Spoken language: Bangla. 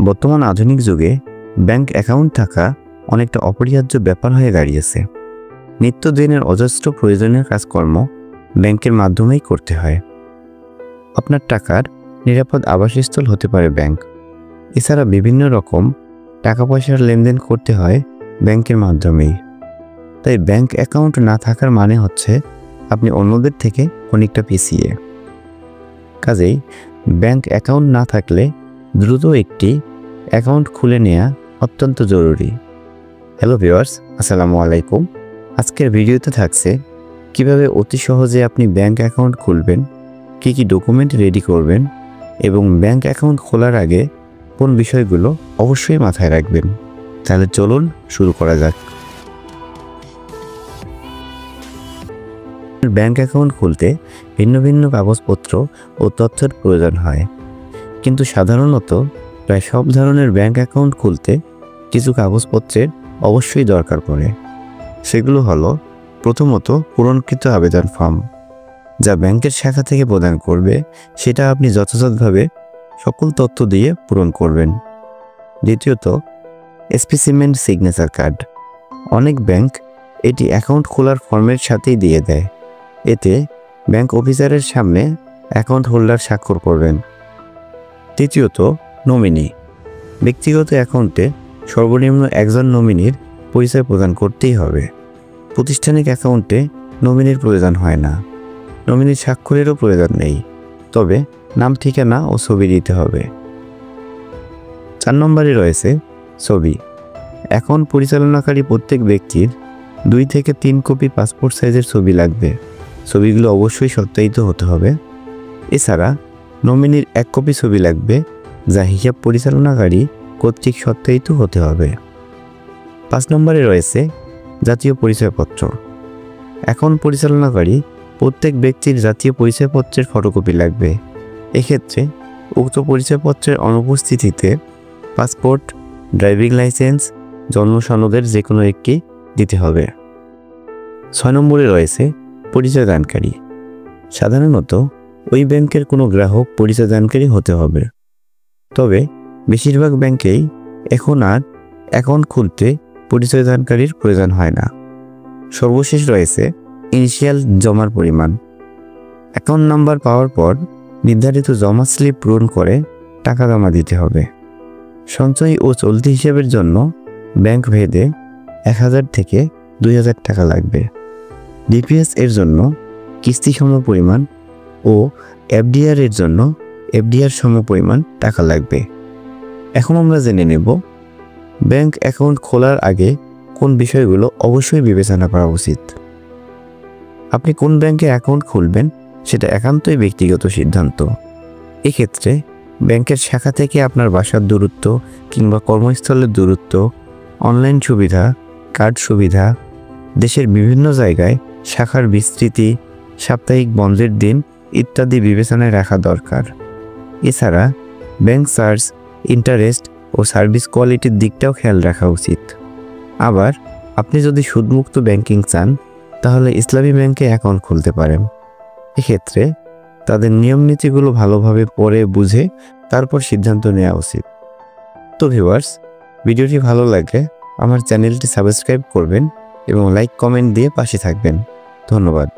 বর্তমান আধুনিক যুগে ব্যাংক অ্যাকাউন্ট থাকা অনেকটা অপরিহার্য ব্যাপার হয়ে দাঁড়িয়েছে। নিত্যদিনের অজস্র প্রয়োজনীয় কাজকর্ম ব্যাংকের মাধ্যমেই করতে হয়। আপনার টাকার নিরাপদ আবাসস্থল হতে পারে ব্যাংক। এছাড়া বিভিন্ন রকম টাকা পয়সার লেনদেন করতে হয় ব্যাংকের মাধ্যমেই। তাই ব্যাংক অ্যাকাউন্ট না থাকার মানে হচ্ছে আপনি অন্যদের থেকে অনেকটা পিছিয়ে। কাজেই ব্যাংক অ্যাকাউন্ট না থাকলে দ্রুত একটি অ্যাকাউন্ট খুলে নেওয়া অত্যন্ত জরুরি। হ্যালো ভিউয়ার্স, আসসালামু আলাইকুম। আজকের ভিডিওতে থাকছে কিভাবে অতি সহজে আপনি ব্যাংক অ্যাকাউন্ট খুলবেন, কি কি ডকুমেন্ট রেডি করবেন এবং ব্যাংক অ্যাকাউন্ট খোলার আগে কোন বিষয়গুলো অবশ্যই মাথায় রাখবেন। তাহলে চলুন শুরু করা যাক। ব্যাংক অ্যাকাউন্ট খুলতে ভিন্ন ভিন্ন কাগজপত্র ও তথ্যের প্রয়োজন হয়, কিন্তু সাধারণত প্রায় সব ধরনের ব্যাংক অ্যাকাউন্ট খুলতে কিছু কাগজপত্রের অবশ্যই দরকার পড়ে। সেগুলো হলো প্রথমত পূরণকৃত আবেদন ফর্ম, যা ব্যাংকের শাখা থেকে প্রদান করবে, সেটা আপনি যথাযথভাবে সকল তথ্য দিয়ে পূরণ করবেন। দ্বিতীয়ত স্পেসিমেন সিগনেচার কার্ড। অনেক ব্যাংক এটি অ্যাকাউন্ট খোলার ফর্মের সাথেই দিয়ে দেয়। এতে ব্যাংক অফিসারের সামনে অ্যাকাউন্ট হোল্ডার স্বাক্ষর করবেন। তৃতীয়ত নমিনি। ব্যক্তিগত অ্যাকাউন্টে সর্বনিম্ন একজন নমিনির পরিচয় প্রদান করতেই হবে। প্রাতিষ্ঠানিক অ্যাকাউন্টে নমিনির প্রয়োজন হয় না, নমিনির স্বাক্ষরেরও প্রয়োজন নেই, তবে নাম, ঠিকানা ও ছবি দিতে হবে। 4 নম্বরে রয়েছে ছবি। অ্যাকাউন্ট পরিচালনাকারী প্রত্যেক ব্যক্তির 2 থেকে 3 কপি পাসপোর্ট সাইজের ছবি লাগবে। ছবিগুলো অবশ্যই সত্যায়িত হতে হবে। এছাড়া নমিনির 1 কপি ছবি লাগবে, যা হিসাব পরিচালনাকারী কর্তৃক সত্যায়িত হতে হবে। 5 নম্বরে রয়েছে জাতীয় পরিচয়পত্র। অ্যাকাউন্ট পরিচালনাকারী প্রত্যেক ব্যক্তির জাতীয় পরিচয়পত্রের ফটোকপি লাগবে। এক্ষেত্রে উক্ত পরিচয়পত্রের অনুপস্থিতিতে পাসপোর্ট, ড্রাইভিং লাইসেন্স, জন্ম সনদের যে কোনো একটি দিতে হবে। 6 নম্বরে রয়েছে পরিচয়দানকারী। সাধারণত ওই ব্যাংকের কোনো গ্রাহক পরিচয়দানকারী হতে হবে, তবে বেশিরভাগ ব্যাংকেই এখন আর অ্যাকাউন্ট খুলতে পরিচয়দানকারীর প্রয়োজন হয় না। সর্বশেষ রয়েছে ইনিশিয়াল জমার পরিমাণ। অ্যাকাউন্ট নাম্বার পাওয়ার পর নির্ধারিত জমা স্লিপ পূরণ করে টাকা জমা দিতে হবে। সঞ্চয় ও চলতি হিসাবের জন্য ব্যাংক ভেদে 1000 থেকে 2000 টাকা লাগবে। ডিপিএস এর জন্য কিস্তি সমপরিমাণ ও এফডিআর এর জন্য এফডিআর সমপরিমাণ টাকা লাগবে। এখন আমরা জেনে নেব ব্যাংক অ্যাকাউন্ট খোলার আগে কোন বিষয়গুলো অবশ্যই বিবেচনা করা উচিত। আপনি কোন ব্যাংকে অ্যাকাউন্ট খুলবেন সেটা একান্তই ব্যক্তিগত সিদ্ধান্ত। এক্ষেত্রে ব্যাংকের শাখা থেকে আপনার বাসার দূরত্ব কিংবা কর্মস্থলের দূরত্ব, অনলাইন সুবিধা, কার্ড সুবিধা, দেশের বিভিন্ন জায়গায় শাখার বিস্তৃতি, সাপ্তাহিক বন্ধের দিন ইত্যাদি বিবেচনায় রাখা দরকার। এছাড়া ব্যাংক চার্জ, ইন্টারেস্ট ও সার্ভিস কোয়ালিটির দিকটাও খেয়াল রাখা উচিত। আবার আপনি যদি সুদমুক্ত ব্যাংকিং চান তাহলে ইসলামী ব্যাংকে অ্যাকাউন্ট খুলতে পারেন। এক্ষেত্রে তাদের নিয়মনীতিগুলো ভালোভাবে পড়ে বুঝে তারপর সিদ্ধান্ত নেওয়া উচিত। তো ভিউয়ার্স, ভিডিওটি ভালো লাগলে আমার চ্যানেলটি সাবস্ক্রাইব করবেন এবং লাইক কমেন্ট দিয়ে পাশে থাকবেন। ধন্যবাদ।